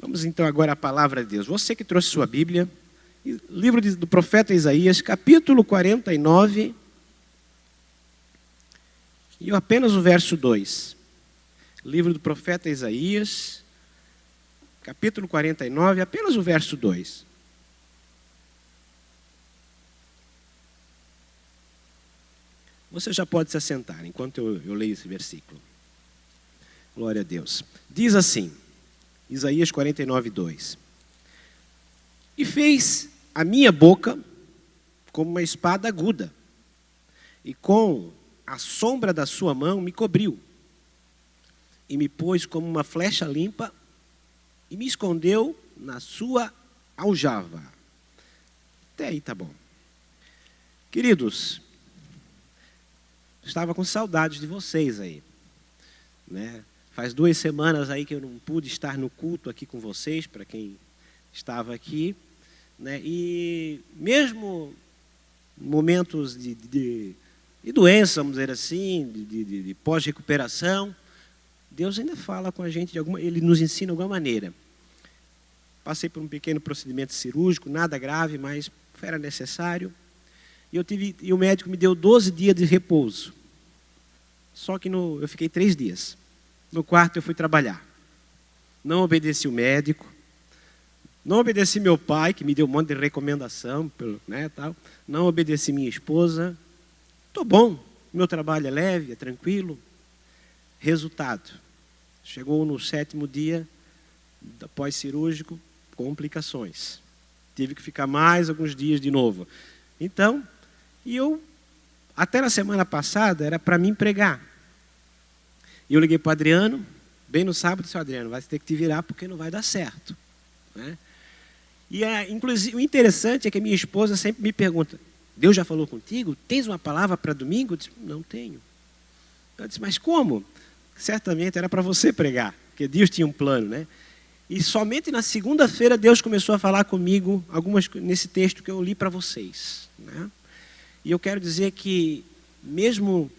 Vamos então agora à palavra de Deus. Você que trouxe sua Bíblia, livro do profeta Isaías, capítulo 49, e apenas o verso 2. Livro do profeta Isaías, capítulo 49, apenas o verso 2. Você já pode se assentar enquanto eu leio esse versículo. Glória a Deus. Diz assim, Isaías 49, 2. E fez a minha boca como uma espada aguda, e com a sombra da sua mão me cobriu, e me pôs como uma flecha limpa, e me escondeu na sua aljava. Até aí tá bom. Queridos, estava com saudades de vocês aí, né? Faz 2 semanas aí que eu não pude estar no culto aqui com vocês, para quem estava aqui, né? E mesmo momentos de doença, vamos dizer assim, de pós-recuperação, Deus ainda fala com a gente, Ele nos ensina de alguma maneira. Passei por um pequeno procedimento cirúrgico, nada grave, mas era necessário. E o médico me deu 12 dias de repouso. Só que eu fiquei 3 dias. No quarto eu fui trabalhar. Não obedeci o médico. Não obedeci meu pai, que me deu um monte de recomendação, tal. Não obedeci minha esposa. Estou bom. Meu trabalho é leve, é tranquilo. Resultado. Chegou no 7º dia, pós-cirúrgico, complicações. Tive que ficar mais alguns dias de novo. Então, até na semana passada, era para mim pregar. E eu liguei para o Adriano, bem no sábado, disse: Adriano, vai ter que te virar porque não vai dar certo. Né? E, inclusive, o interessante é que a minha esposa sempre me pergunta: Deus já falou contigo? Tens uma palavra para domingo? Eu disse: não tenho. Eu disse: mas como? Certamente era para você pregar, porque Deus tinha um plano, né? E somente na segunda-feira Deus começou a falar comigo nesse texto que eu li para vocês, né? E eu quero dizer que, mesmo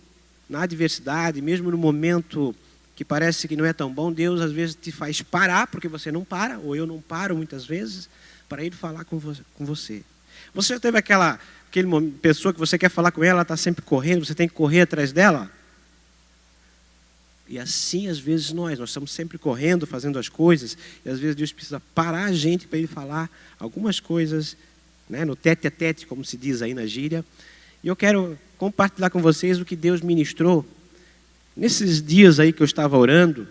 na adversidade, mesmo no momento que parece que não é tão bom, Deus às vezes te faz parar, porque você não para, ou eu não paro muitas vezes, para Ele falar com você. Você já teve aquela pessoa que você quer falar com ela está sempre correndo, você tem que correr atrás dela? E assim, às vezes, nós estamos sempre correndo, fazendo as coisas, e às vezes Deus precisa parar a gente para Ele falar algumas coisas, né, no tete a tete, como se diz aí na gíria. E eu quero compartilhar com vocês o que Deus ministrou nesses dias aí que eu estava orando,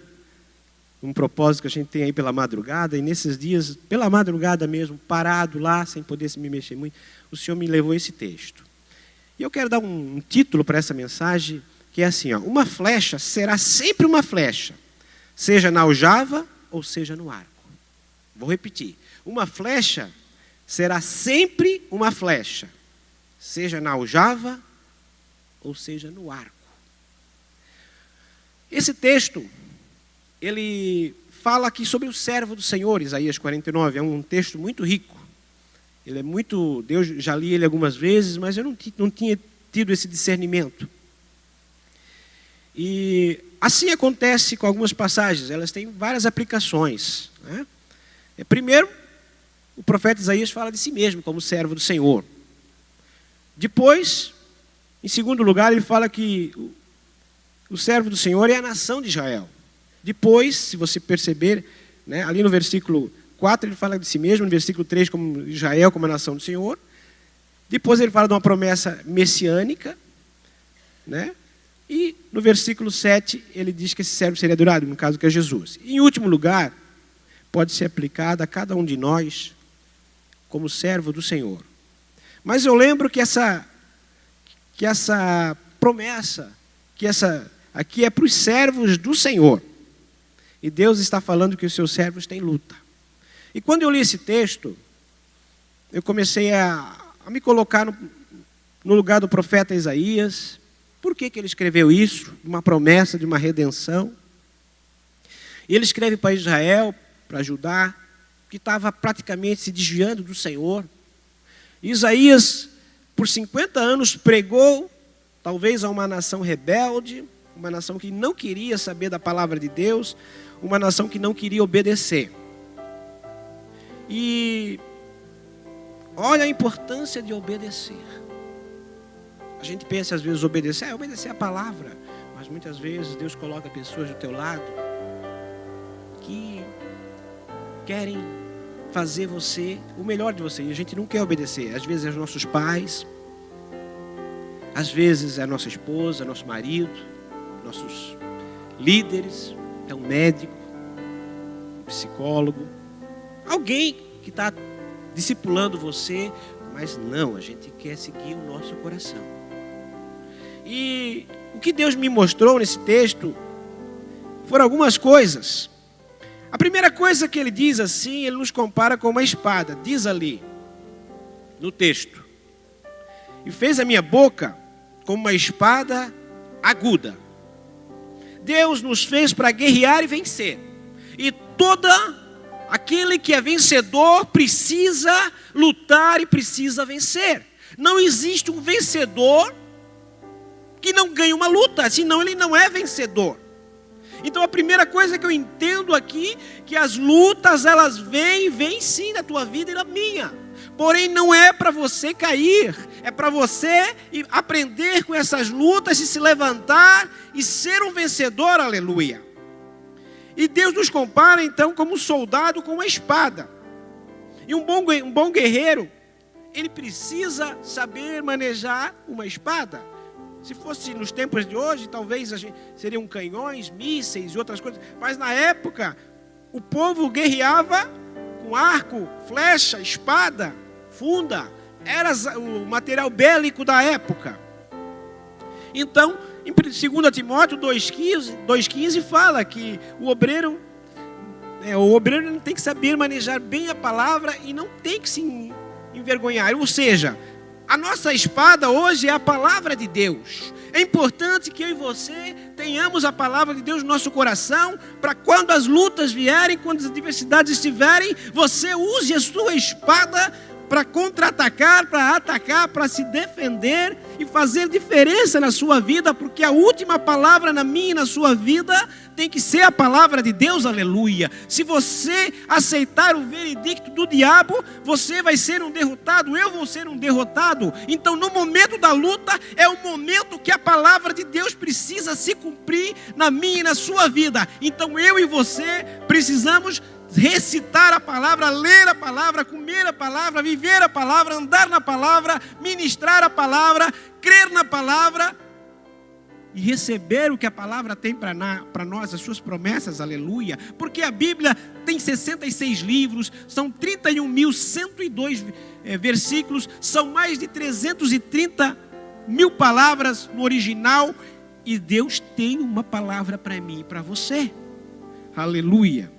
um propósito que a gente tem aí pela madrugada, e nesses dias, pela madrugada mesmo, parado lá, sem poder se me mexer muito, o Senhor me levou esse texto. E eu quero dar um título para essa mensagem, que é assim, ó: uma flecha será sempre uma flecha, seja na aljava ou seja no arco. Vou repetir: uma flecha será sempre uma flecha, seja na aljava ou seja no arco. Esse texto, ele fala aqui sobre o servo do Senhor, Isaías 49, é um texto muito rico. Ele é muito, Deus já li ele algumas vezes, mas eu não tinha tido esse discernimento. E assim acontece com algumas passagens, elas têm várias aplicações, né? Primeiro, o profeta Isaías fala de si mesmo como servo do Senhor. Depois, em segundo lugar, ele fala que o servo do Senhor é a nação de Israel. Depois, se você perceber, né, ali no versículo 4, ele fala de si mesmo, no versículo 3, como Israel como a nação do Senhor. Depois ele fala de uma promessa messiânica, né? E no versículo 7, ele diz que esse servo seria durado, no caso que é Jesus. E, em último lugar, pode ser aplicado a cada um de nós como servo do Senhor. Mas eu lembro que essa promessa, aqui é para os servos do Senhor. E Deus está falando que os seus servos têm luta. E quando eu li esse texto, eu comecei a me colocar no lugar do profeta Isaías. Por que ele escreveu isso? Uma promessa de uma redenção. E ele escreve para Israel, para Judá, que estava praticamente se desviando do Senhor. Isaías, por 50 anos, pregou, talvez a uma nação rebelde, uma nação que não queria saber da palavra de Deus, uma nação que não queria obedecer. E olha a importância de obedecer. A gente pensa às vezes obedecer a palavra, mas muitas vezes Deus coloca pessoas do teu lado que querem fazer você o melhor de você, e a gente não quer obedecer. Às vezes é os nossos pais, às vezes é a nossa esposa, nosso marido, nossos líderes, é um médico, um psicólogo, alguém que está discipulando você, mas não, a gente quer seguir o nosso coração. E o que Deus me mostrou nesse texto foram algumas coisas. A primeira coisa que ele diz assim, ele nos compara com uma espada. Diz ali, no texto: e fez a minha boca como uma espada aguda. Deus nos fez para guerrear e vencer. E aquele que é vencedor precisa lutar e precisa vencer. Não existe um vencedor que não ganhe uma luta, senão ele não é vencedor. Então a primeira coisa que eu entendo aqui, que as lutas elas vêm sim na tua vida e na minha. Porém não é para você cair, é para você aprender com essas lutas e se levantar e ser um vencedor, aleluia. E Deus nos compara então como um soldado com uma espada. E um bom guerreiro, ele precisa saber manejar uma espada. Se fosse nos tempos de hoje, talvez seriam canhões, mísseis e outras coisas. Mas na época, o povo guerreava com arco, flecha, espada, funda. Era o material bélico da época. Então, em 2 Timóteo 2,15 fala que o obreiro tem que saber manejar bem a palavra e não tem que se envergonhar. Ou seja, a nossa espada hoje é a palavra de Deus. É importante que eu e você tenhamos a palavra de Deus no nosso coração, para quando as lutas vierem, quando as adversidades estiverem, você use a sua espada para contra-atacar, para atacar, para se defender e fazer diferença na sua vida, porque a última palavra na minha e na sua vida tem que ser a palavra de Deus, aleluia. Se você aceitar o veredicto do diabo, você vai ser um derrotado, eu vou ser um derrotado. Então no momento da luta, é o momento que a palavra de Deus precisa se cumprir na minha e na sua vida. Então eu e você precisamos recitar a palavra, ler a palavra, comer a palavra, viver a palavra, andar na palavra, ministrar a palavra, crer na palavra e receber o que a palavra tem para nós, as suas promessas, aleluia. Porque a Bíblia tem 66 livros, são 31.102 versículos, são mais de 330 mil palavras no original, e Deus tem uma palavra para mim e para você, aleluia.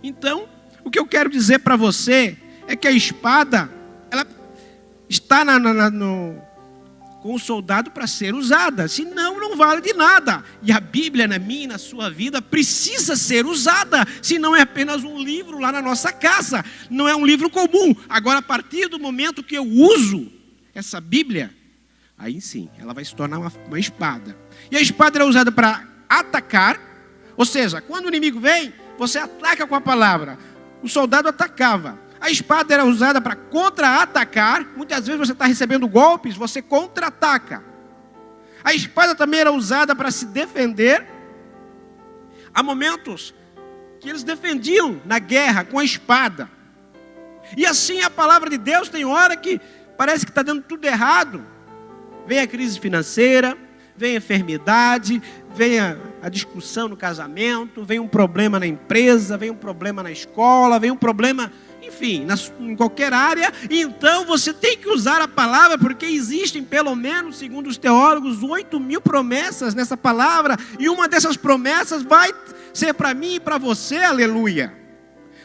Então, o que eu quero dizer para você é que a espada, ela está com o soldado para ser usada, senão não vale de nada. E a Bíblia na minha e na sua vida precisa ser usada, senão é apenas um livro lá na nossa casa, não é um livro comum. Agora, a partir do momento que eu uso essa Bíblia, aí sim, ela vai se tornar uma espada. E a espada é usada para atacar, ou seja, quando o inimigo vem, você ataca com a palavra. O soldado atacava. A espada era usada para contra-atacar. Muitas vezes você está recebendo golpes, você contra-ataca. A espada também era usada para se defender. Há momentos que eles defendiam na guerra com a espada. E assim a palavra de Deus tem hora que parece que está dando tudo errado. Vem a crise financeira, vem a enfermidade, vem a discussão no casamento, vem um problema na empresa, vem um problema na escola, vem um problema, enfim, em qualquer área. E então você tem que usar a palavra, porque existem pelo menos, segundo os teólogos, 8.000 promessas nessa palavra, e uma dessas promessas vai ser para mim e para você, aleluia.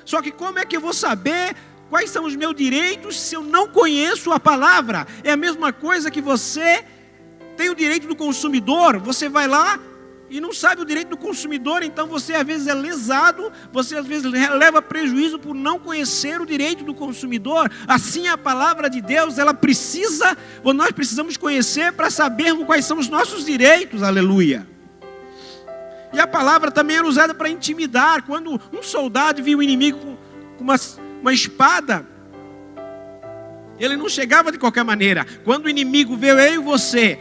Só que como é que eu vou saber quais são os meus direitos se eu não conheço a palavra? É a mesma coisa que você tem o direito do consumidor, você vai lá e não sabe o direito do consumidor, então você às vezes é lesado, você às vezes leva prejuízo por não conhecer o direito do consumidor. Assim a palavra de Deus, nós precisamos conhecer para sabermos quais são os nossos direitos, aleluia. E a palavra também era usada para intimidar. Quando um soldado via o inimigo com uma espada, ele não chegava de qualquer maneira. Quando o inimigo veio, eu e você,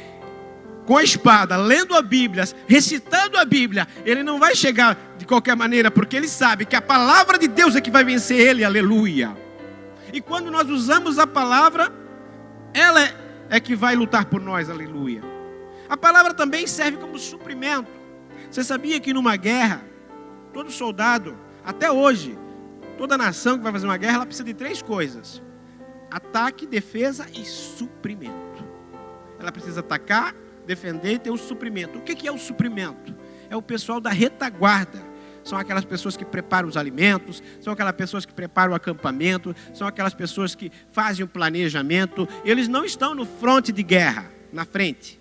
com a espada, lendo a Bíblia, recitando a Bíblia, ele não vai chegar de qualquer maneira, porque ele sabe que a palavra de Deus é que vai vencer ele, aleluia. E quando nós usamos a palavra, ela é que vai lutar por nós, aleluia. A palavra também serve como suprimento. Você sabia que numa guerra, todo soldado, até hoje, toda nação que vai fazer uma guerra, ela precisa de 3 coisas: ataque, defesa e suprimento. Ela precisa atacar, defender e ter um suprimento. O que é o suprimento? É o pessoal da retaguarda. São aquelas pessoas que preparam os alimentos, são aquelas pessoas que preparam o acampamento, são aquelas pessoas que fazem o planejamento. Eles não estão no fronte de guerra, na frente,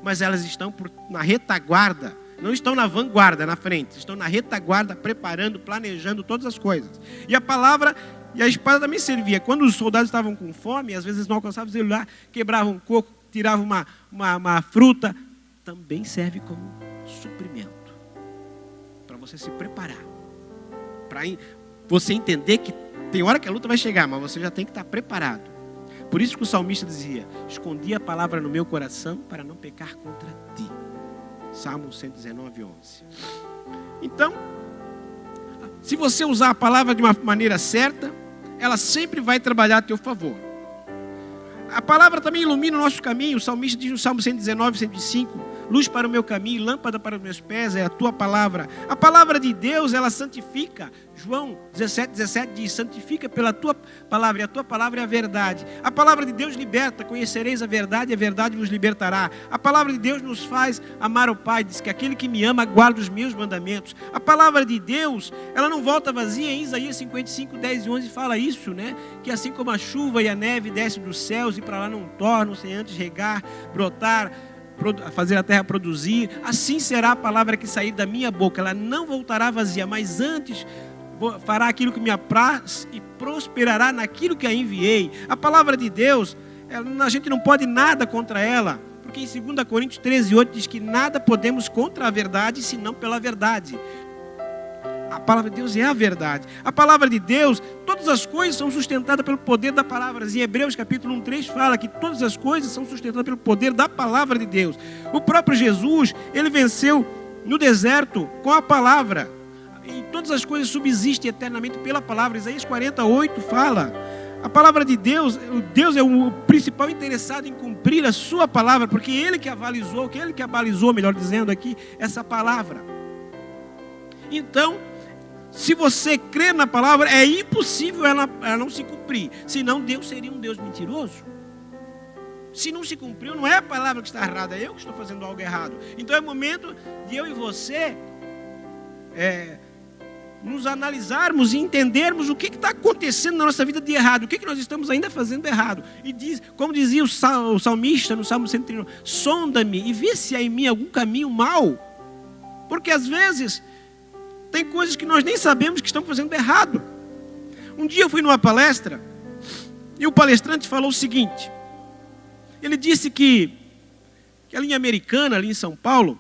mas elas estão na retaguarda. Não estão na vanguarda, na frente, estão na retaguarda, preparando, planejando todas as coisas. E a palavra e a espada também servia. Quando os soldados estavam com fome, às vezes não alcançavam o lá, quebravam um coco, tiravam uma fruta, também serve como suprimento. Para você se preparar. Para você entender que tem hora que a luta vai chegar, mas você já tem que estar preparado. Por isso que o salmista dizia: escondi a palavra no meu coração para não pecar contra ti. Salmo 119, 11. Então, se você usar a palavra de uma maneira certa, ela sempre vai trabalhar a teu favor. A palavra também ilumina o nosso caminho. O salmista diz no Salmo 119, 105: luz para o meu caminho, lâmpada para os meus pés é a tua palavra. A palavra de Deus, ela santifica. João 17, 17 diz: santifica pela tua palavra, e a tua palavra é a verdade. A palavra de Deus liberta: conhecereis a verdade, e a verdade vos libertará. A palavra de Deus nos faz amar o Pai, diz que aquele que me ama guarda os meus mandamentos. A palavra de Deus, ela não volta vazia. Em Isaías 55, 10 e 11 fala isso, né? Que assim como a chuva e a neve descem dos céus e para lá não tornam, sem antes regar, brotar, fazer a terra produzir, assim será a palavra que sair da minha boca. Ela não voltará vazia, mas antes fará aquilo que me apraz e prosperará naquilo que a enviei. A palavra de Deus, a gente não pode nada contra ela, porque em 2 Coríntios 13, 8 diz que nada podemos contra a verdade, senão pela verdade. A palavra de Deus é a verdade. A palavra de Deus, todas as coisas são sustentadas pelo poder da palavra. Em Hebreus capítulo 1, 3 fala que todas as coisas são sustentadas pelo poder da palavra de Deus. O próprio Jesus, ele venceu no deserto com a palavra. E todas as coisas subsistem eternamente pela palavra. Isaías 48 fala: a palavra de Deus, Deus é o principal interessado em cumprir a sua palavra, porque Ele que abalizou, melhor dizendo aqui, essa palavra. Então, se você crer na palavra, é impossível ela não se cumprir. Senão Deus seria um Deus mentiroso. Se não se cumpriu, não é a palavra que está errada, é eu que estou fazendo algo errado. Então é momento de eu e você nos analisarmos e entendermos o que está acontecendo na nossa vida de errado, o que nós estamos ainda fazendo errado. E como dizia o salmista no Salmo 139, sonda-me e vê se há em mim algum caminho mau. Porque às vezes tem coisas que nós nem sabemos que estamos fazendo errado. Um dia eu fui numa palestra e o palestrante falou o seguinte: ele disse que a linha americana, ali em São Paulo,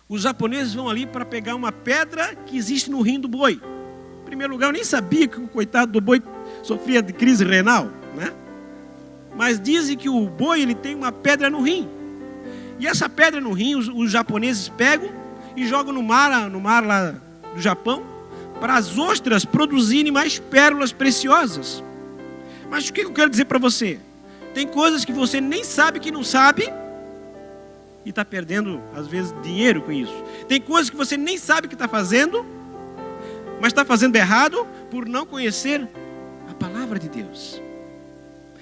os japoneses vão ali para pegar uma pedra que existe no rim do boi. Em primeiro lugar, eu nem sabia que o coitado do boi sofria de crise renal, né? Mas dizem que o boi, ele tem uma pedra no rim. E essa pedra no rim, os japoneses pegam e jogam no mar lá do Japão, para as ostras produzirem mais pérolas preciosas. Mas o que eu quero dizer para você? Tem coisas que você nem sabe que não sabe, e está perdendo, às vezes, dinheiro com isso. Tem coisas que você nem sabe que está fazendo, mas está fazendo errado, por não conhecer a palavra de Deus.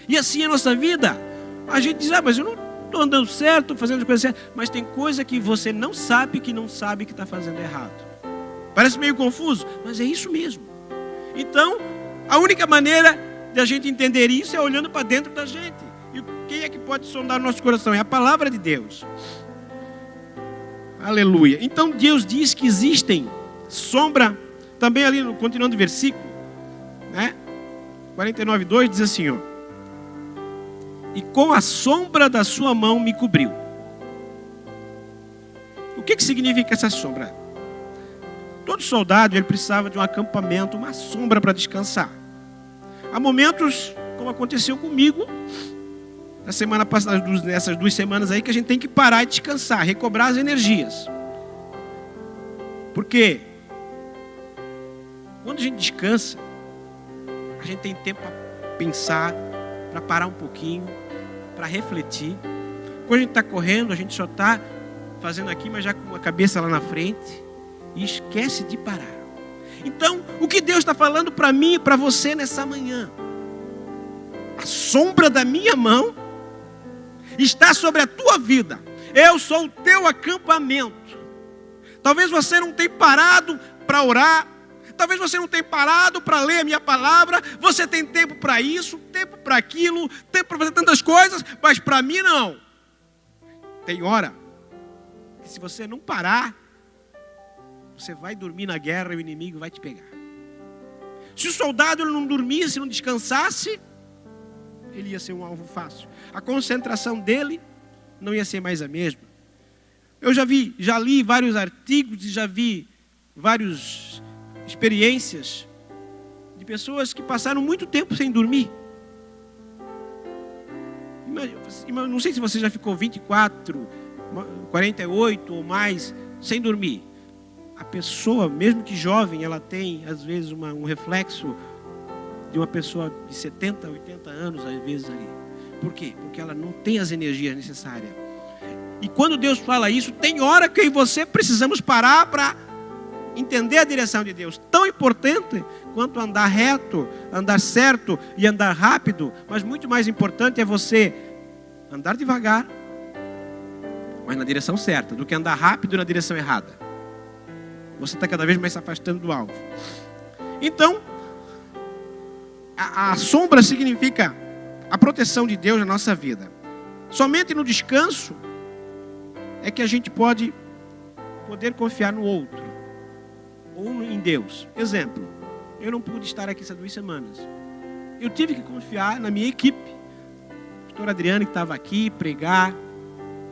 E assim é a nossa vida. A gente diz: mas eu não estou andando certo, fazendo as coisas certas. Mas tem coisa que você não sabe que está fazendo errado. Parece meio confuso, mas é isso mesmo. Então, a única maneira de a gente entender isso é olhando para dentro da gente. E quem é que pode sondar o nosso coração? É a palavra de Deus. Aleluia. Então Deus diz que existem sombra, também ali, continuando o versículo, né? 49:2 diz assim, ó: e com a sombra da sua mão me cobriu. O que significa essa sombra? Todo soldado ele precisava de um acampamento, uma sombra para descansar. Há momentos, como aconteceu comigo, na semana passada, nessas 2 semanas aí, que a gente tem que parar e descansar, recobrar as energias. Por quê? Quando a gente descansa, a gente tem tempo para pensar, para parar um pouquinho, para refletir. Quando a gente está correndo, a gente só está fazendo aqui, mas já com a cabeça lá na frente, e esquece de parar. Então, o que Deus está falando para mim e para você nessa manhã? A sombra da minha mão está sobre a tua vida. Eu sou o teu acampamento. Talvez você não tenha parado para orar. Talvez você não tenha parado para ler a minha palavra. Você tem tempo para isso, tempo para aquilo, tempo para fazer tantas coisas, mas para mim não. Tem hora que se você não parar, você vai dormir na guerra e o inimigo vai te pegar. Se o soldado não dormisse, não descansasse, ele ia ser um alvo fácil. A concentração dele não ia ser mais a mesma. Eu já li vários artigos e já vi várias experiências de pessoas que passaram muito tempo sem dormir. Não sei se você já ficou 24, 48 ou mais sem dormir. A pessoa, mesmo que jovem, ela tem às vezes um reflexo de uma pessoa de 70, 80 anos, às vezes ali. Por quê? Porque ela não tem as energias necessárias. E quando Deus fala isso, tem hora que eu e você precisamos parar para entender a direção de Deus. Tão importante quanto andar reto, andar certo e andar rápido, mas muito mais importante é você andar devagar, mas na direção certa, do que andar rápido na direção errada. Você está cada vez mais se afastando do alvo. Então, a sombra significa a proteção de Deus na nossa vida. Somente no descanso é que a gente poder confiar no outro ou em Deus. Exemplo, eu não pude estar aqui essas 2 semanas. Eu tive que confiar na minha equipe. O pastor Adriano que estava aqui, pregar.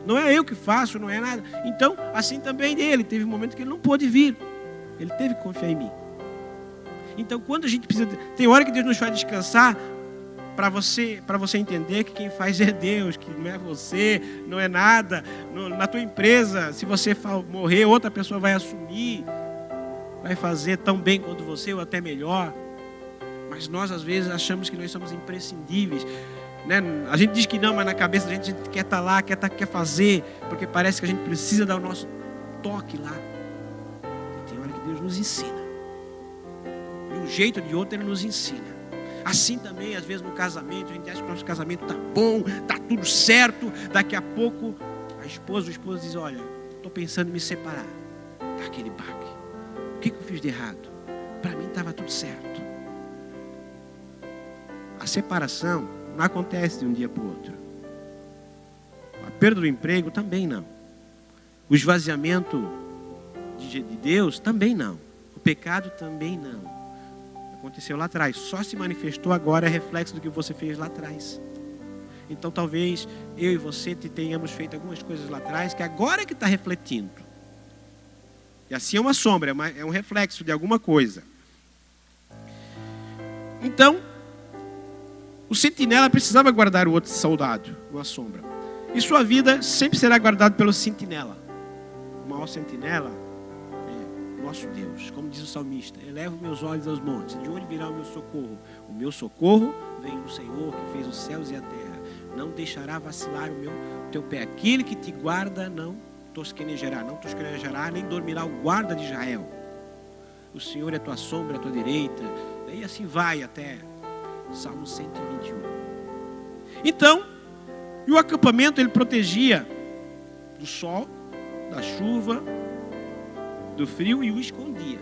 Não é eu que faço, não é nada. Então, assim também ele. Teve um momento que ele não pôde vir. Ele teve que confiar em mim. Então, quando a gente precisa... Tem hora que Deus nos faz descansar para você entender que quem faz é Deus, que não é você, não é nada. Na tua empresa, se você morrer, outra pessoa vai assumir, vai fazer tão bem quanto você ou até melhor. Mas nós, às vezes, achamos que nós somos imprescindíveis. Né? A gente diz que não, mas na cabeça a gente quer estar lá, quer fazer, porque parece que a gente precisa dar o nosso toque lá. E tem hora que Deus nos ensina. De um jeito ou de outro Ele nos ensina. Assim também, às vezes no casamento, a gente acha que o nosso casamento está bom, está tudo certo. Daqui a pouco o esposo diz: olha, estou pensando em me separar. Dá aquele baque. O que eu fiz de errado? Para mim estava tudo certo. A separação não acontece de um dia para o outro. A perda do emprego também não. O esvaziamento de Deus também não. O pecado também não. Aconteceu lá atrás. Só se manifestou agora, é reflexo do que você fez lá atrás. Então talvez eu e você tenhamos feito algumas coisas lá atrás que agora é que está refletindo. E assim é uma sombra, é um reflexo de alguma coisa. Então, o sentinela precisava guardar o outro soldado, uma sombra. E sua vida sempre será guardada pelo sentinela. O maior sentinela é nosso Deus. Como diz o salmista: elevo meus olhos aos montes, de onde virá o meu socorro? O meu socorro vem do Senhor que fez os céus e a terra. Não deixará vacilar o teu pé. Aquele que te guarda não tosquenejará, nem dormirá o guarda de Israel. O Senhor é tua sombra, a tua direita. E assim vai até Salmo 121. Então, e o acampamento ele protegia do sol, da chuva, do frio, e o escondia.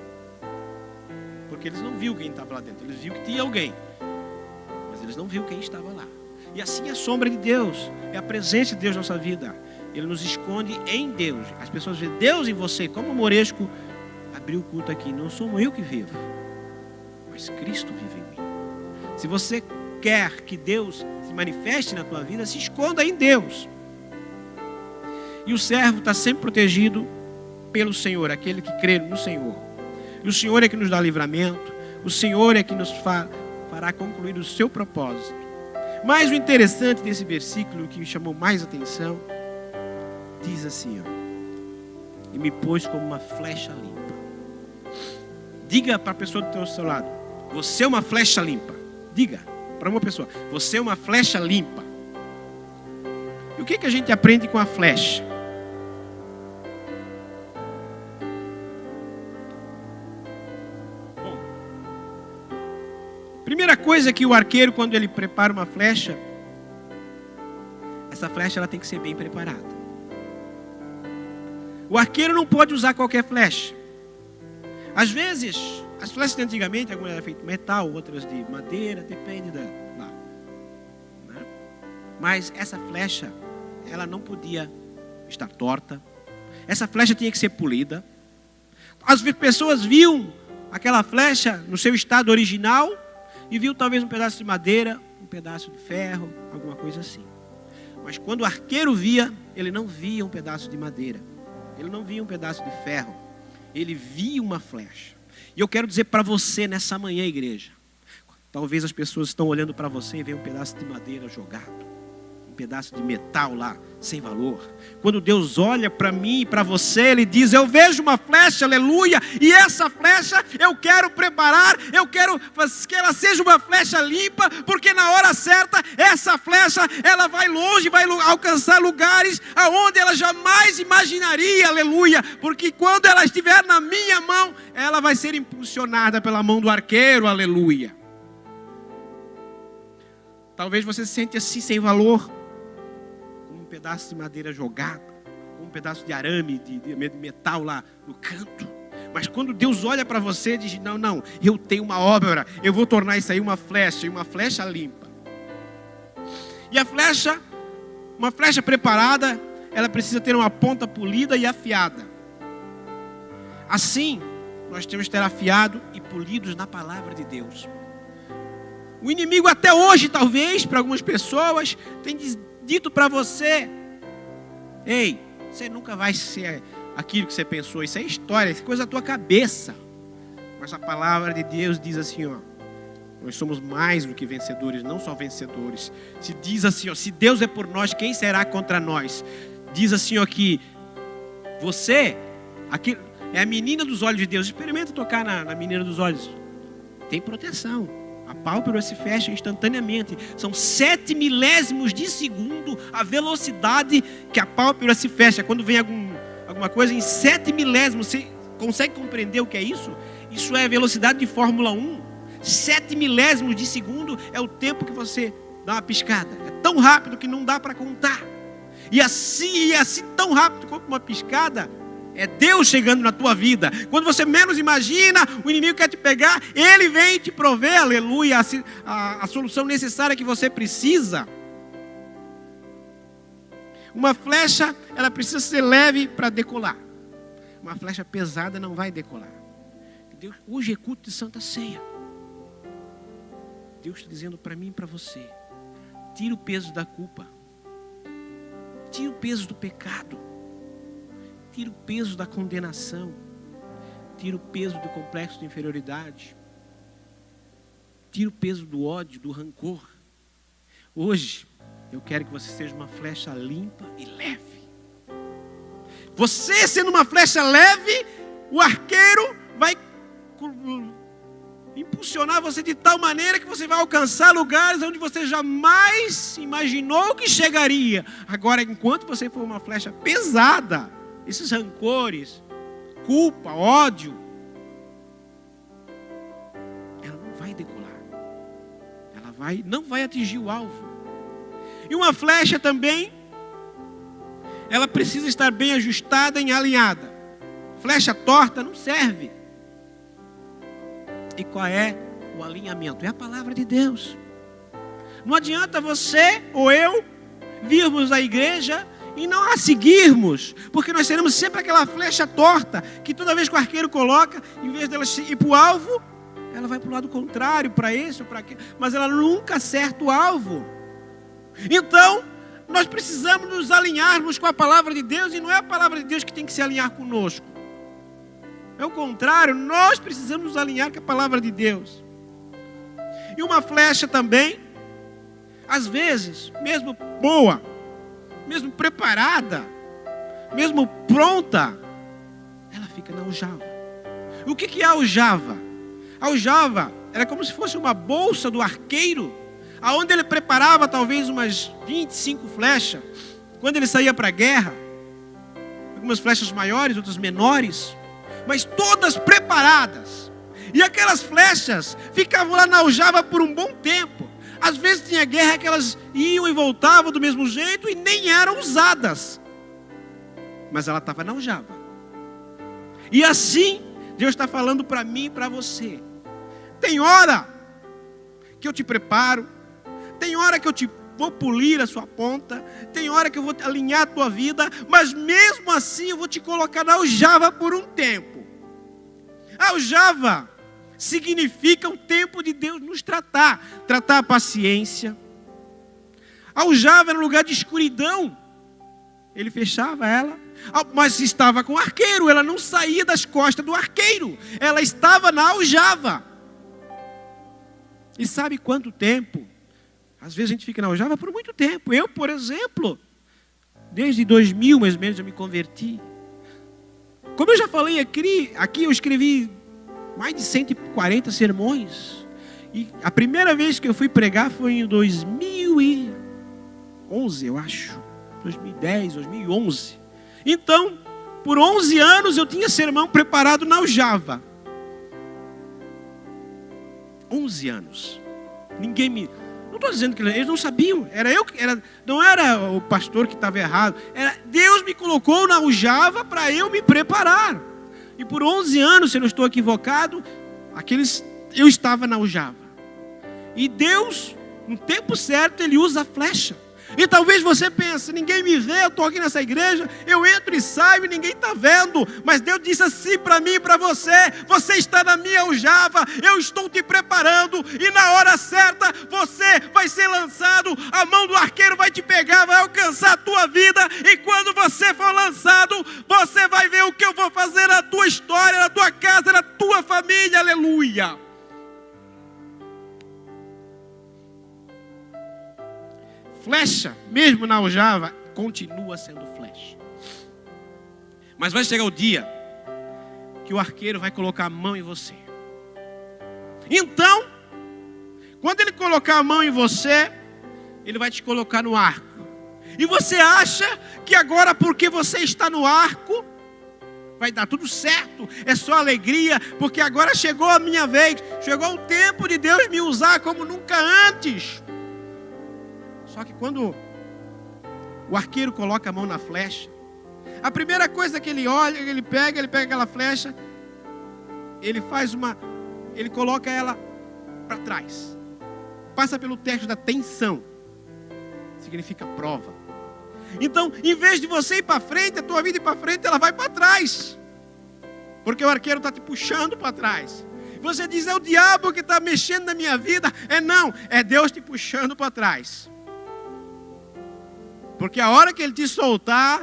Porque eles não viam quem estava lá dentro. Eles viam que tinha alguém, mas eles não viam quem estava lá. E assim é a sombra de Deus, é a presença de Deus na nossa vida. Ele nos esconde em Deus. As pessoas veem Deus em você. Como o Moresco abriu o culto aqui: não sou eu que vivo, mas Cristo vive em mim. Se você quer que Deus se manifeste na tua vida, se esconda em Deus. E o servo está sempre protegido pelo Senhor, aquele que crê no Senhor. E o Senhor é que nos dá livramento. O Senhor é que nos fará concluir o seu propósito. Mas o interessante desse versículo, que me chamou mais atenção, diz assim, ó: e me pôs como uma flecha limpa. Diga para a pessoa do seu lado: você é uma flecha limpa. Diga para uma pessoa: você é uma flecha limpa. E o que a gente aprende com a flecha? Bom, primeira coisa que o arqueiro, quando ele prepara uma flecha, essa flecha ela tem que ser bem preparada. O arqueiro não pode usar qualquer flecha. Às vezes, as flechas de antigamente, algumas eram feitas de metal, outras de madeira, depende da lá, né? Mas essa flecha, ela não podia estar torta. Essa flecha tinha que ser polida. As pessoas viam aquela flecha no seu estado original e viam talvez um pedaço de madeira, um pedaço de ferro, alguma coisa assim. Mas quando o arqueiro via, ele não via um pedaço de madeira, ele não via um pedaço de ferro, ele via uma flecha. E eu quero dizer para você nessa manhã, igreja, talvez as pessoas estão olhando para você e veem um pedaço de madeira jogado, um pedaço de metal lá, sem valor. Quando Deus olha para mim e para você, Ele diz: eu vejo uma flecha, aleluia, e essa flecha eu quero preparar, eu quero que ela seja uma flecha limpa, porque na hora certa, essa flecha, ela vai longe, vai alcançar lugares aonde ela jamais imaginaria, aleluia, porque quando ela estiver na minha mão, ela vai ser impulsionada pela mão do arqueiro, aleluia. Talvez você se sente assim, sem valor, um pedaço de madeira jogada, um pedaço de arame, de metal lá no canto. Mas quando Deus olha para você e diz: não, eu tenho uma obra, eu vou tornar isso aí uma flecha, e uma flecha limpa. E a flecha, uma flecha preparada, ela precisa ter uma ponta polida e afiada. Assim, nós temos que ter afiado e polidos na palavra de Deus. O inimigo até hoje, talvez, para algumas pessoas, tem dito para você: ei, você nunca vai ser aquilo que você pensou, isso é história, isso é coisa da tua cabeça. Mas a palavra de Deus diz assim, ó: nós somos mais do que vencedores, não só vencedores. Se diz assim, ó: se Deus é por nós, quem será contra nós? Diz assim, ó, que você aqui é a menina dos olhos de Deus. Experimenta tocar na menina dos olhos, tem proteção. A pálpebra se fecha instantaneamente. São 7 milésimos de segundo a velocidade que a pálpebra se fecha. Quando vem alguma coisa em 7 milésimos, você consegue compreender o que é isso? Isso é a velocidade de Fórmula 1. 7 milésimos de segundo é o tempo que você dá uma piscada. É tão rápido que não dá para contar. E assim tão rápido como uma piscada, é Deus chegando na tua vida. Quando você menos imagina, o inimigo quer te pegar, ele vem te prover, aleluia, a solução necessária que você precisa. Uma flecha, ela precisa ser leve para decolar. Uma flecha pesada não vai decolar. Deus, hoje é culto de Santa Ceia. Deus está dizendo para mim e para você: tira o peso da culpa, tira o peso do pecado, tira o peso da condenação, tira o peso do complexo de inferioridade, tira o peso do ódio, do rancor. Hoje eu quero que você seja uma flecha limpa e leve. Você sendo uma flecha leve, o arqueiro vai impulsionar você de tal maneira que você vai alcançar lugares onde você jamais imaginou que chegaria. Agora, enquanto você for uma flecha pesada, esses rancores, culpa, ódio, ela não vai decolar. Ela não vai atingir o alvo. E uma flecha também, ela precisa estar bem ajustada e alinhada. Flecha torta não serve. E qual é o alinhamento? É a palavra de Deus. Não adianta você ou eu virmos à igreja e não a seguirmos, porque nós teremos sempre aquela flecha torta, que toda vez que o arqueiro coloca, em vez dela ir para o alvo, ela vai para o lado contrário, para esse ou para aquele, mas ela nunca acerta o alvo. Então, nós precisamos nos alinharmos com a palavra de Deus, e não é a palavra de Deus que tem que se alinhar conosco. É o contrário, nós precisamos nos alinhar com a palavra de Deus. E uma flecha também, às vezes, mesmo boa, mesmo preparada, mesmo pronta, ela fica na aljava. O que é a aljava? A aljava era como se fosse uma bolsa do arqueiro, aonde ele preparava talvez umas 25 flechas, quando ele saía para a guerra. Algumas flechas maiores, outras menores, mas todas preparadas. E aquelas flechas ficavam lá na aljava por um bom tempo. Às vezes tinha guerra que elas iam e voltavam do mesmo jeito e nem eram usadas. Mas ela estava na aljava. E assim, Deus está falando para mim e para você. Tem hora que eu te preparo, tem hora que eu te vou polir a sua ponta, tem hora que eu vou alinhar a tua vida, mas mesmo assim eu vou te colocar na aljava por um tempo. A aljava significa o tempo de Deus nos tratar a paciência. A aljava era um lugar de escuridão. Ele fechava ela, mas estava com o arqueiro, ela não saía das costas do arqueiro, ela estava na aljava. E sabe quanto tempo? Às vezes a gente fica na aljava por muito tempo. Eu, por exemplo, desde 2000 mais ou menos eu me converti. Como eu já falei aqui eu escrevi mais de 140 sermões. E a primeira vez que eu fui pregar foi em 2011, eu acho. 2010, 2011. Então, por 11 anos eu tinha sermão preparado na aljava. 11 anos. Ninguém me... Não estou dizendo que eles não sabiam. Não era o pastor que estava errado. Deus me colocou na aljava para eu me preparar. E por 11 anos, se eu não estou equivocado, eu estava na aljava. E Deus, no tempo certo, Ele usa a flecha. E talvez você pense, ninguém me vê, eu estou aqui nessa igreja, eu entro e saio e ninguém está vendo. Mas Deus disse assim para mim e para você: você está na minha aljava, eu estou te preparando, e na hora certa você vai ser lançado, a mão do arqueiro vai te pegar, vai alcançar a tua vida, e quando você for lançado, você vai ver o que eu vou fazer na tua história, na tua casa, na tua família, aleluia. Flecha, mesmo na aljava, continua sendo flecha. Mas vai chegar o dia que o arqueiro vai colocar a mão em você. Então, quando ele colocar a mão em você, ele vai te colocar no arco. E você acha que agora, porque você está no arco, vai dar tudo certo, é só alegria, porque agora chegou a minha vez, chegou o tempo de Deus me usar como nunca antes. Só que quando o arqueiro coloca a mão na flecha, a primeira coisa que ele olha, ele pega aquela flecha, ele coloca ela para trás. Passa pelo teste da tensão. Significa prova. Então, em vez de você ir para frente, a tua vida ir para frente, ela vai para trás. Porque o arqueiro está te puxando para trás. Você diz, é o diabo que está mexendo na minha vida. Não, é Deus te puxando para trás. Porque a hora que Ele te soltar,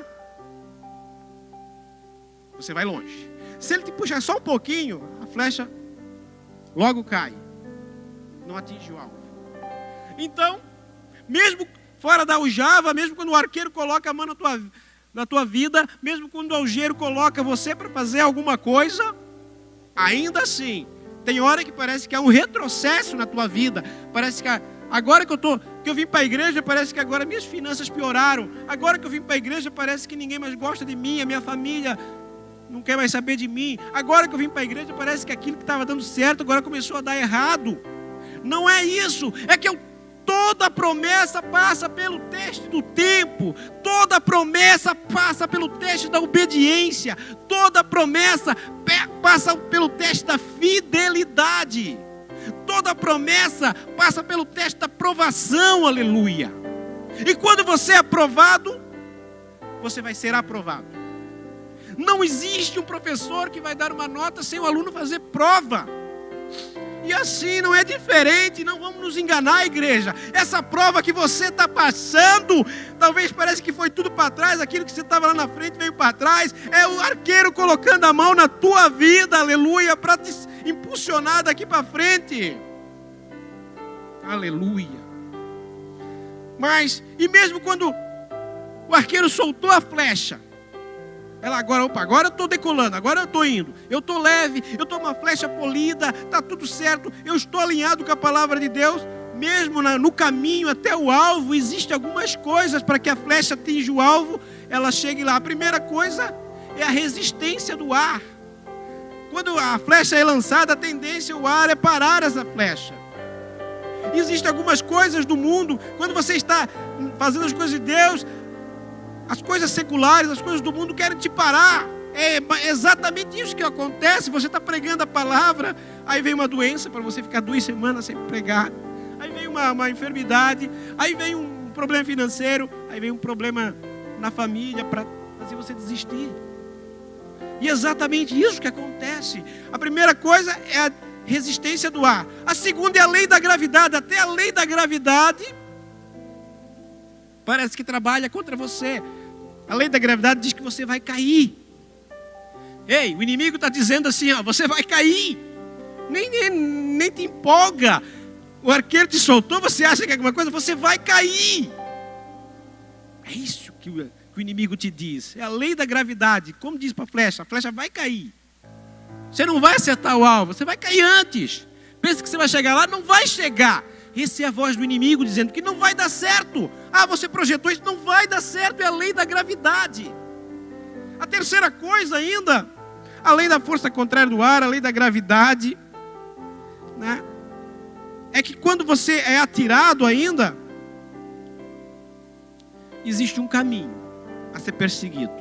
você vai longe. Se Ele te puxar só um pouquinho, a flecha logo cai. Não atinge o alvo. Então, mesmo fora da aljava, mesmo quando o arqueiro coloca a mão na tua vida, mesmo quando o algeiro coloca você para fazer alguma coisa, ainda assim, tem hora que parece que há um retrocesso na tua vida. Parece que agora que eu vim para a igreja, parece que agora minhas finanças pioraram. Agora que eu vim para a igreja, parece que ninguém mais gosta de mim, a minha família não quer mais saber de mim. Agora que eu vim para a igreja, parece que aquilo que estava dando certo, agora começou a dar errado. Não é isso, é que toda promessa passa pelo teste do tempo. Toda promessa passa pelo teste da obediência. Toda promessa passa pelo teste da fidelidade. Toda promessa passa pelo teste da aprovação, aleluia. E quando você é aprovado, você vai ser aprovado. Não existe um professor que vai dar uma nota sem o aluno fazer prova. E assim não é diferente, não vamos nos enganar, igreja. Essa prova que você está passando, talvez parece que foi tudo para trás, aquilo que você estava lá na frente veio para trás. É o arqueiro colocando a mão na tua vida, aleluia, para te impulsionar daqui para frente. Aleluia. Mas, e mesmo quando o arqueiro soltou a flecha, ela agora eu estou decolando, agora eu estou indo, eu estou leve, eu estou uma flecha polida, está tudo certo, eu estou alinhado com a palavra de Deus. Mesmo no caminho até o alvo, existem algumas coisas para que a flecha atinja o alvo, ela chegue lá. A primeira coisa é a resistência do ar. Quando a flecha é lançada, a tendência, o ar é parar essa flecha. Existem algumas coisas do mundo, quando você está fazendo as coisas de Deus, as coisas seculares, as coisas do mundo querem te parar. É exatamente isso que acontece. Você está pregando a palavra, aí vem uma doença para você ficar 2 semanas sem pregar. Aí vem uma enfermidade, aí vem um problema financeiro, aí vem um problema na família para fazer você desistir. E é exatamente isso que acontece. A primeira coisa é a resistência do ar. A segunda é a lei da gravidade. Até a lei da gravidade parece que trabalha contra você. A lei da gravidade diz que você vai cair. Ei, o inimigo está dizendo assim, ó, você vai cair. Nem te empolga. O arqueiro te soltou, você acha que é alguma coisa? Você vai cair. É isso que o inimigo te diz. É a lei da gravidade. Como diz para a flecha vai cair. Você não vai acertar o alvo, você vai cair antes. Pensa que você vai chegar lá, não vai chegar. Essa é a voz do inimigo dizendo que não vai dar certo. Ah, você projetou isso, não vai dar certo. É a lei da gravidade. A terceira coisa ainda, além da força contrária do ar, a lei da gravidade, né? É que quando você é atirado ainda, existe um caminho a ser perseguido.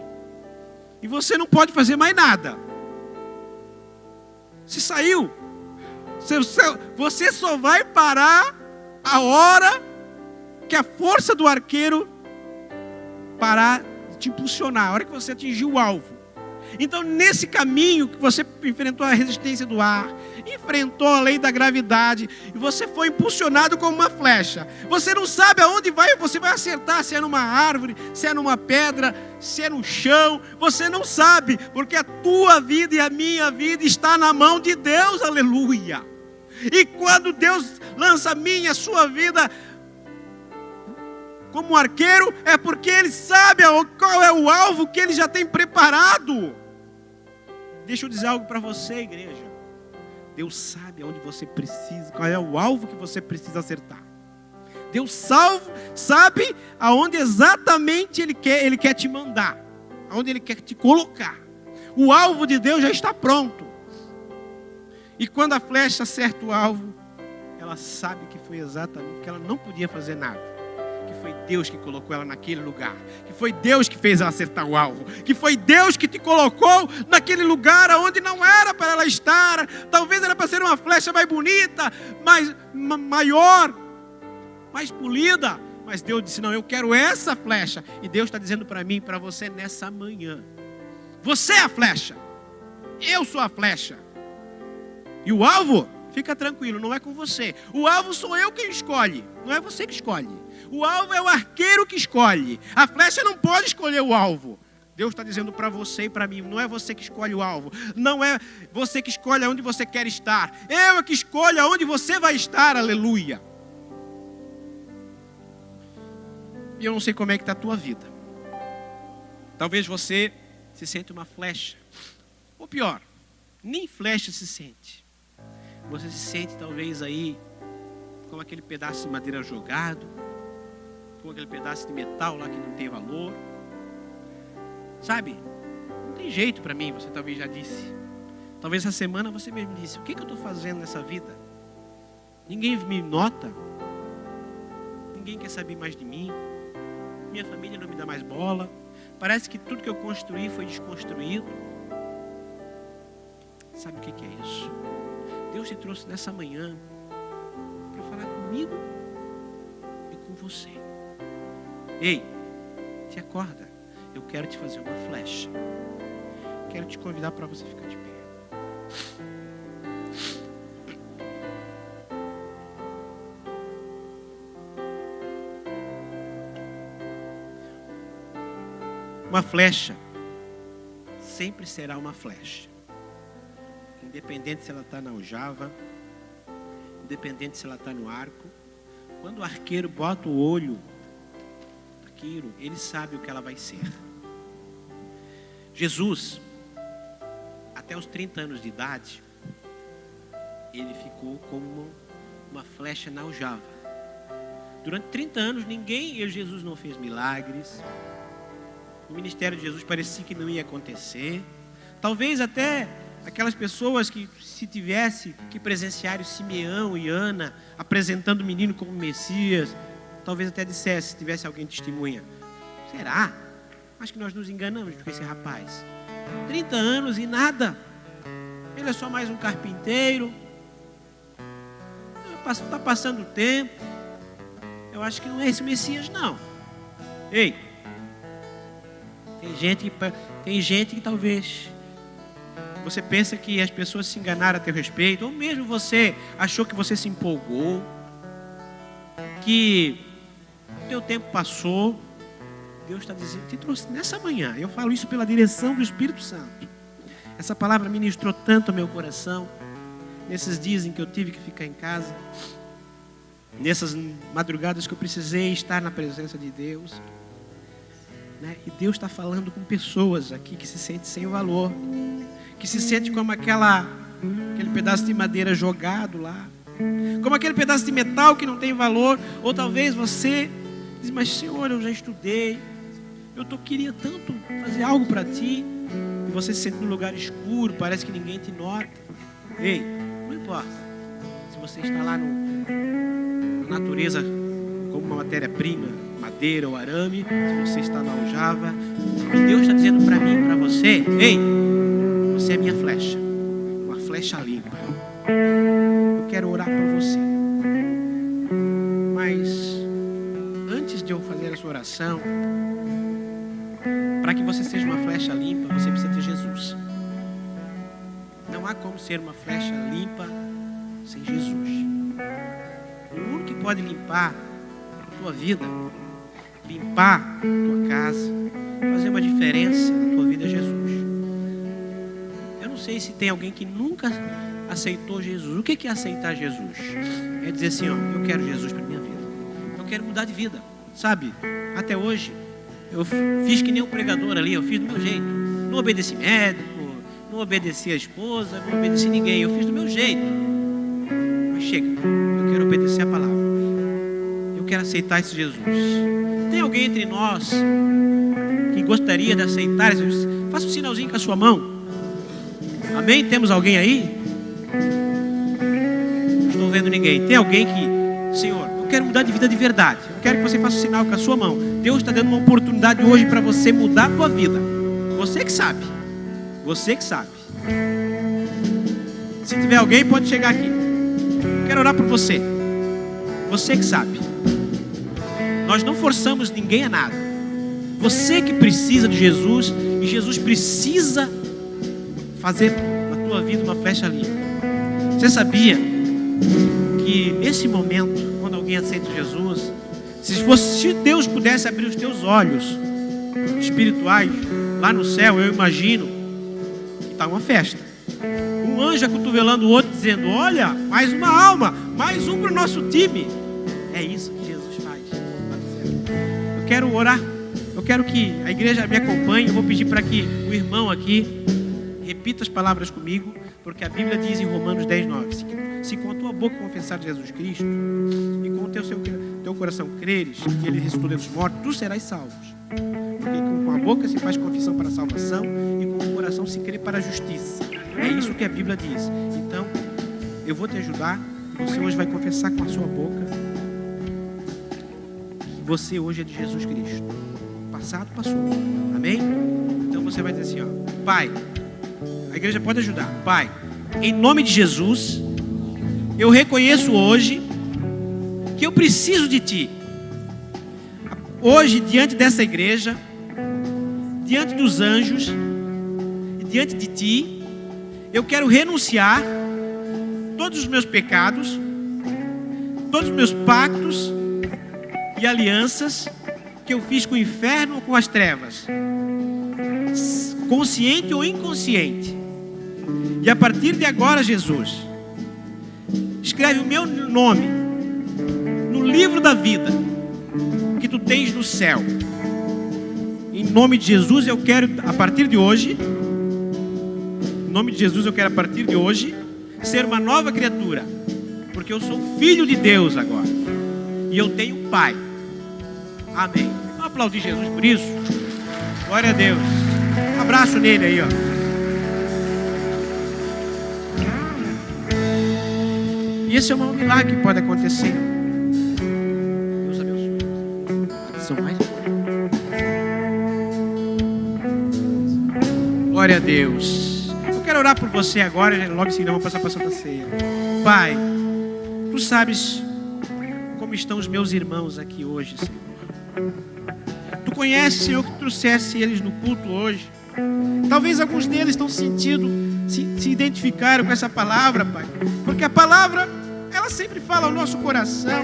E você não pode fazer mais nada. Se saiu, você só vai parar a hora que a força do arqueiro parar de te impulsionar, a hora que você atingir o alvo. Então, nesse caminho que você enfrentou a resistência do ar, enfrentou a lei da gravidade, e você foi impulsionado como uma flecha. Você não sabe aonde você vai acertar, se é numa árvore, se é numa pedra, se é no chão. Você não sabe, porque a tua vida e a minha vida está na mão de Deus, aleluia. E quando Deus lança a minha, a sua vida como um arqueiro, é porque Ele sabe qual é o alvo que Ele já tem preparado. Deixa eu dizer algo para você, igreja. Deus sabe aonde você precisa, qual é o alvo que você precisa acertar. Deus sabe aonde exatamente Ele quer te mandar, aonde Ele quer te colocar. O alvo de Deus já está pronto. E quando a flecha acerta o alvo, ela sabe que foi exatamente que ela não podia fazer nada. Que foi Deus que colocou ela naquele lugar. Que foi Deus que fez ela acertar o alvo. Que foi Deus que te colocou naquele lugar onde não era para ela estar. Talvez era para ser uma flecha mais bonita, maior, mais polida. Mas Deus disse, não, eu quero essa flecha. E Deus está dizendo para mim e para você nessa manhã. Você é a flecha. Eu sou a flecha. E o alvo, fica tranquilo, não é com você. O alvo sou eu quem escolhe, não é você que escolhe. O alvo é o arqueiro que escolhe. A flecha não pode escolher o alvo. Deus está dizendo para você e para mim, não é você que escolhe o alvo. Não é você que escolhe aonde você quer estar. Eu é que escolho aonde você vai estar, aleluia. E eu não sei como é que está a tua vida. Talvez você se sente uma flecha. Ou pior, nem flecha se sente. Você se sente talvez aí com aquele pedaço de madeira jogado, com aquele pedaço de metal lá que não tem valor. Sabe, não tem jeito para mim, você talvez já disse. Talvez essa semana você mesmo disse, o que eu estou fazendo nessa vida? Ninguém me nota, ninguém quer saber mais de mim, minha família não me dá mais bola, parece que tudo que eu construí foi desconstruído. Sabe o que é isso? Deus te trouxe nessa manhã para falar comigo e com você. Ei, te acorda. Eu quero te fazer uma flecha. Quero te convidar para você ficar de pé. Uma flecha sempre será uma flecha. Independente se ela está na aljava, independente se ela está no arco. Quando o arqueiro bota o olho naquilo, ele sabe o que ela vai ser. Jesus, até os 30 anos de idade, ele ficou como uma flecha na aljava. Durante 30 anos, Jesus não fez milagres. O ministério de Jesus parecia que não ia acontecer. Talvez até aquelas pessoas que, se tivesse que presenciar o Simeão e Ana apresentando o menino como Messias, talvez até dissesse, se tivesse alguém testemunha: será? Acho que nós nos enganamos com esse rapaz. 30 anos e nada. Ele é só mais um carpinteiro. Está passando o tempo. Eu acho que não é esse Messias, não. Ei, tem gente que talvez você pensa que as pessoas se enganaram a teu respeito, ou mesmo você achou que você se empolgou, que o teu tempo passou. Deus está dizendo, te trouxe nessa manhã. Eu falo isso pela direção do Espírito Santo. Essa palavra ministrou tanto ao meu coração, nesses dias em que eu tive que ficar em casa, nessas madrugadas que eu precisei estar na presença de Deus, né? E Deus está falando com pessoas aqui que se sentem sem valor, que se sentem como aquele pedaço de madeira jogado lá, como aquele pedaço de metal que não tem valor. Ou talvez você diz, mas Senhor, eu já estudei, queria tanto fazer algo para Ti, e você se sente num lugar escuro, parece que ninguém te nota. Ei, não importa se você está lá na natureza como uma matéria-prima, madeira ou arame, se você está na aljava, e Deus está dizendo para mim e para você: ei, você é minha flecha, uma flecha limpa. Eu quero orar por você, mas antes de eu fazer essa oração, para que você seja uma flecha limpa, você precisa ter Jesus. Não há como ser uma flecha limpa sem Jesus. O único que pode limpar a tua vida, limpar a tua casa, fazer uma diferença na tua vida é Jesus. Eu não sei se tem alguém que nunca aceitou Jesus. O que é aceitar Jesus? É dizer assim, ó, eu quero Jesus para minha vida. Eu quero mudar de vida, sabe? Até hoje, eu fiz que nem um pregador ali, eu fiz do meu jeito. Não obedeci médico, não obedeci a esposa, não obedeci ninguém. Eu fiz do meu jeito. Mas chega, eu quero obedecer a palavra. Eu quero aceitar esse Jesus. Tem alguém entre nós que gostaria de aceitar esse Jesus? Faça um sinalzinho com a sua mão. Amém? Temos alguém aí? Não estou vendo ninguém. Tem alguém que, Senhor, eu quero mudar de vida de verdade. Eu quero que você faça um sinal com a sua mão. Deus está dando uma oportunidade hoje para você mudar a tua vida. Você que sabe. Você que sabe. Se tiver alguém, pode chegar aqui. Quero orar por você. Você que sabe. Nós não forçamos ninguém a nada. Você que precisa de Jesus, e Jesus precisa fazer na tua vida uma flecha limpa. Você sabia que nesse momento, quando alguém aceita Jesus, se Deus pudesse abrir os teus olhos espirituais lá no céu, eu imagino que está uma festa. Um anjo acotovelando o outro, dizendo: olha, mais uma alma, mais um para o nosso time. É isso que Jesus faz. Eu quero orar. Eu quero que a igreja me acompanhe. Eu vou pedir para que o irmão aqui repita as palavras comigo, porque a Bíblia diz em Romanos 10:9: se com a tua boca confessar Jesus Cristo e com o teu coração creres que Ele ressuscitou dentre os mortos, tu serás salvos. Porque com a boca se faz confissão para a salvação e com o coração se crê para a justiça. É isso que a Bíblia diz. Então, eu vou te ajudar. Você hoje vai confessar com a sua boca que você hoje é de Jesus Cristo. O passado passou. Amém? Então você vai dizer assim, ó: Pai, a igreja pode ajudar. Pai, em nome de Jesus, eu reconheço hoje que eu preciso de Ti. Hoje, diante dessa igreja, diante dos anjos e diante de Ti, eu quero renunciar todos os meus pecados, todos os meus pactos e alianças que eu fiz com o inferno ou com as trevas. consciente ou inconsciente. E a partir de agora, Jesus, escreve o meu nome no livro da vida que tu tens no céu. Em nome de Jesus, eu quero, a partir de hoje, em nome de Jesus, eu quero, a partir de hoje, ser uma nova criatura, porque eu sou filho de Deus agora, e eu tenho um Pai. Amém. Vamos aplaudir Jesus por isso? Glória a Deus. Um abraço nele aí, ó. E esse é um milagre que pode acontecer. Deus abençoe. São mais. Glória a Deus. Eu quero orar por você agora, logo em seguida vamos passar para a Santa Ceia. Pai, tu sabes como estão os meus irmãos aqui hoje, Senhor. Tu conheces, Senhor, que trouxesse eles no culto hoje. Talvez alguns deles estão sentindo, se identificaram com essa palavra, Pai. Porque a palavra, ela sempre fala ao nosso coração.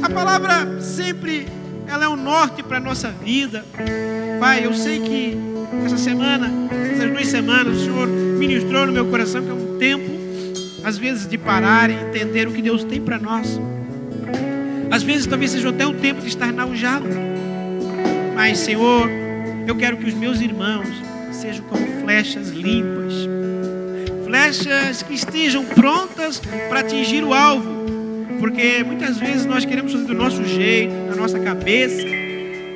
A palavra sempre, ela é um norte para a nossa vida. Pai, eu sei que essa semana, essas 2 semanas, o Senhor ministrou no meu coração que é um tempo, às vezes, de parar e entender o que Deus tem para nós. Às vezes, talvez seja até um tempo de estar enojado. Mas, Senhor, eu quero que os meus irmãos sejam como flechas limpas. Flechas que estejam prontas para atingir o alvo. Porque muitas vezes nós queremos fazer do nosso jeito, da nossa cabeça.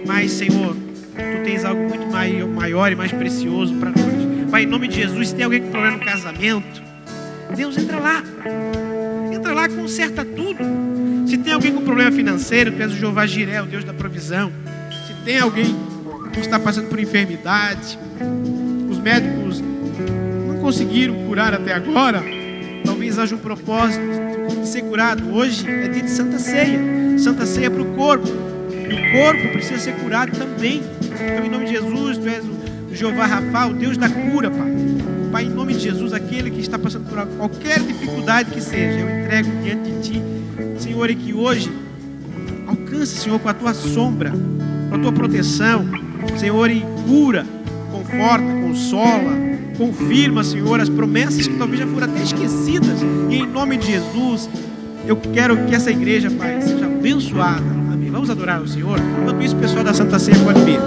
Mas, Senhor, tu tens algo muito maior e mais precioso para nós. Pai, em nome de Jesus, se tem alguém com problema no casamento, Deus, entra lá. Entra lá, conserta tudo. Se tem alguém com problema financeiro, tu és o Jeová Jiré, o Deus da provisão. Se tem alguém que está passando por enfermidade, os médicos não conseguiram curar até agora, talvez haja um propósito de ser curado. Hoje é dia de Santa Ceia. Santa Ceia para o corpo. E o corpo precisa ser curado também. Então, em nome de Jesus, tu és o Jeová Rafa, o Deus da cura, Pai. Pai, em nome de Jesus, aquele que está passando por qualquer dificuldade que seja, eu entrego diante de Ti, Senhor, e que hoje alcance, Senhor, com a Tua sombra, com a Tua proteção, Senhor, e cura, conforta, consola, confirma, Senhor, as promessas que talvez já foram até esquecidas. E em nome de Jesus, eu quero que essa igreja, Pai, seja abençoada. Amém. Vamos adorar o Senhor. Enquanto isso, o pessoal da Santa Ceia pode vir.